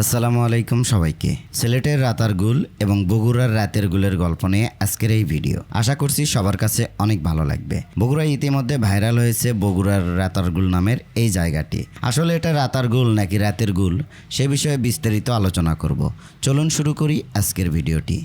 আসসালামু আলাইকুম সবাইকে। সিলেটের রাতার গুল এবং বগুড়ার রাতের গুলের গল্প নিয়ে আজকের এই ভিডিও। আশা করছি সবার কাছে অনেক ভালো লাগবে। বগুড়ায় ইতিমধ্যে ভাইরাল হয়েছে বগুড়ার রাতার গুল নামের এই জায়গাটি। আসলে এটা রাতার গুল নাকি রাতের গুল সে বিষয়ে বিস্তারিত আলোচনা করব। চলুন শুরু করি আজকের ভিডিওটি।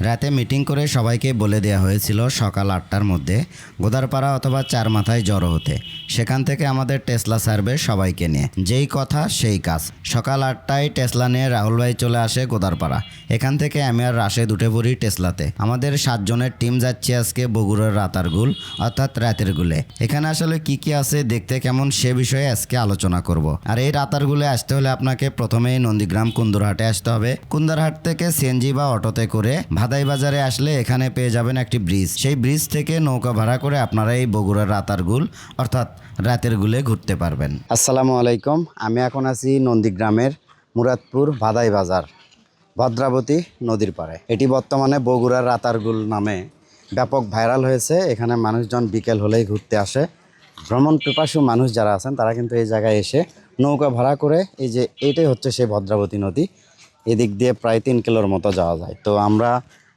রাতে মিটিং করে সবাইকে বলে দেওয়া হয়েছিল সকাল 8টার মধ্যে গোদারপাড়া অথবা চার মাথায় জড়ো হতে। সেখান থেকে আমাদের টেসলা সার্ভে সবাইকে নিয়ে, যেই কথা সেই কাজ। সকাল 8টায় টেসলা নিয়ে রাহুল ভাই চলে আসে গোদারপাড়া। এখান থেকে আমি আর রাশেদ উঠে পড়ি টেসলাতে। আমাদের 7 জনের টিম যাচ্ছে আজকে বগুড়ার রাতার গুল অর্থাৎ রাতের গুলে। এখানে আসলে কি কি আছে, দেখতে কেমন, সে বিষয়ে আজকে আলোচনা করব। আর এই রাতার গুলে আসতে হলে আপনাকে প্রথমেই নন্দীগ্রাম কুন্দরহাটে আসতে হবে। কুন্দরহাট থেকে সিএনজি বা অটোতে করে ভাদাই বাজারে আসলে এখানে পেয়ে যাবেন একটি ব্রিজ। সেই ব্রিজ থেকে নৌকা ভাড়া করে আপনারা এই বগুড়ার রাতার গুল অর্থাৎ রাতের গুলে ঘুরতে পারবেন। আসসালামু আলাইকুম। আমি এখন আছি নন্দীগ্রামের মুরাদপুর ভাদাই বাজার, ভদ্রাবতী নদীর পাড়ে। এটি বর্তমানে বগুড়ার রাতার গুল নামে ব্যাপক ভাইরাল হয়েছে। এখানে মানুষজন বিকেল হলেই ঘুরতে আসে। ভ্রমণ পিপাসু মানুষ যারা আছেন তারা কিন্তু এই জায়গায় এসে নৌকা ভাড়া করে, এই যে এইটাই হচ্ছে সেই ভদ্রাবতী নদী, এদিক দিয়ে প্রায় 3 কিলোর মতো যাওয়া যায়। তো আমরা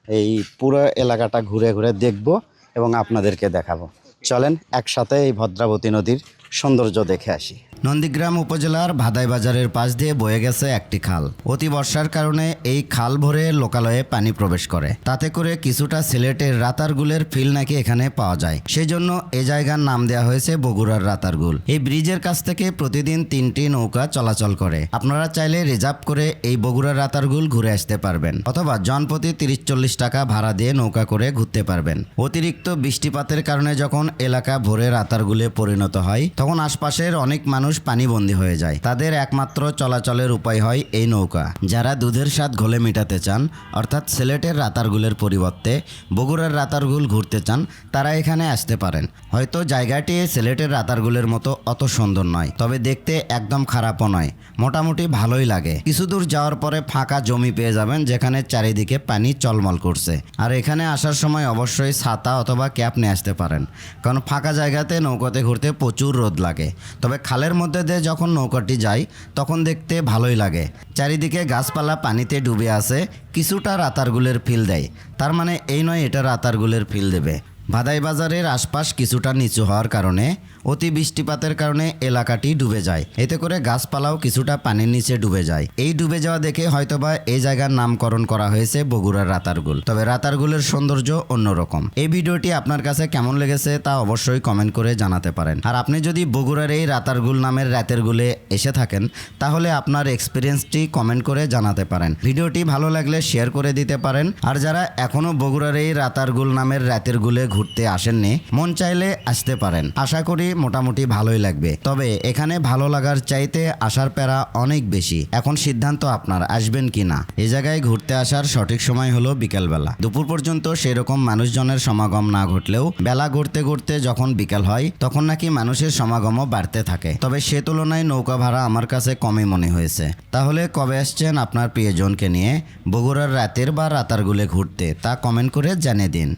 এই পুরো এলাকাটা ঘুরে ঘুরে দেখব এবং আপনাদেরকে দেখাবো। চলেন একসাথে এই ভদ্রাবতী নদীর সৌন্দর্য দেখে আসি। নন্দীগ্রাম উপজেলার ভাদাই বাজারের পাশ দিয়ে বয়ে গেছে একটি খাল। অতি বর্ষার কারণে এই খাল ভরে লোকালয়ে পানি প্রবেশ করে। তাতে করে কিছুটা সিলেটের রাতারগুলের ফিল নাকি এখানে পাওয়া যায়। সেই জন্য এই জায়গার নাম দেওয়া হয়েছে বগুড়ার রাতারগুল। এই ব্রিজের কাছ থেকে প্রতিদিন 3টি নৌকা চলাচল করে। আপনারা চাইলে রিজার্ভ করে এই বগুড়ার রাতারগুল ঘুরে আসতে পারবেন, অথবা জনপ্রতি 30-40 টাকা ভাড়া দিয়ে নৌকা করে ঘুরতে পারবেন। অতিরিক্ত বৃষ্টিপাতের কারণে যখন এলাকা ভরে রাতারগুলে পরিণত হয়, তখন আশপাশের অনেক মানুষ পানিবন্দী হয়ে যায়। তাদের একমাত্র চলাচলের উপায় হয় এই নৌকা। যারা দুধের স্বাদ ঘোলে মেটাতে চান, অর্থাৎ সিলেটের রাতারগুলের পরিবর্তে বগুড়ার রাতারগুল ঘুরতে চান, তারা এখানে আসতে পারেন। হয়তো জায়গাটি সিলেটের রাতারগুলের মতো অত সুন্দর নয়, তবে দেখতে একদম খারাপও নয়, মোটামুটি ভালোই লাগে। কিছু দূর যাওয়ার পরে ফাঁকা জমি পেয়ে যাবেন যেখানে চারিদিকে পানি চলমল করছে। আর এখানে আসার সময় অবশ্যই ছাতা অথবা ক্যাপ নিয়ে আসতে পারেন, কারণ ফাঁকা জায়গাতে নৌকাতে ঘুরতে প্রচুর রোদ লাগে। তবে খালের মধ্যে দিয়ে যখন নৌকাটি যায় তখন দেখতে ভালোই লাগে। চারিদিকে গাছপালা পানিতে ডুবে আছে, কিছুটা রাতারগুলের ফিল দেয়। তার মানে এই নয় এটা রাতারগুলের ফিল দেবে। ভাদাই বাজারের আশপাশ কিছুটা নিচু হওয়ার কারণে অতি বৃষ্টিপাতের কারণে এলাকাটি ডুবে যায়। এতে করে গাছপালাও কিছুটা পানির নিচে ডুবে যায়। এই ডুবে যাওয়া দেখে হয়তোবা এই জায়গার নামকরণ করা হয়েছে বগুড়ার রাতারগুল। তবে রাতারগুলের সৌন্দর্য অন্যরকম। এই ভিডিওটি আপনার কাছে কেমন লেগেছে তা অবশ্যই কমেন্ট করে জানাতে পারেন। আর আপনি যদি বগুড়ার এই রাতারগুল নামের রাতের গুলে এসে থাকেন, তাহলে আপনার এক্সপিরিয়েন্সটি কমেন্ট করে জানাতে পারেন। ভিডিওটি ভালো লাগলে শেয়ার করে দিতে পারেন। আর যারা এখনো বগুড়ার এই রাতারগুল নামের রাতের গুলে ঘুরতে আসেননি, মন চাইলে আসতে পারেন। আশা করি মোটামুটি ভালোই লাগবে। তবে এখানে ভালো লাগার চাইতে আসার প্যারা অনেক বেশি। এখন সিদ্ধান্ত আপনার আসবেন কিনা। এই জায়গায় ঘুরতে আসার সঠিক সময় হলো বিকেলবেলা। দুপুর পর্যন্ত সেরকম মানুষজনের সমাগম না ঘটলেও বেলা ঘুরতে ঘুরতে যখন বিকেল হয় তখন নাকি মানুষের সমাগমও বাড়তে থাকে। তবে সে তুলনায় নৌকা ভাড়া আমার কাছে কমই মনে হয়েছে। তাহলে কবে আসছেন আপনার প্রিয়জনকে নিয়ে বগুড়ার রাতের বা রাতারগুলে ঘুরতে, তা কমেন্ট করে জানিয়ে দিন।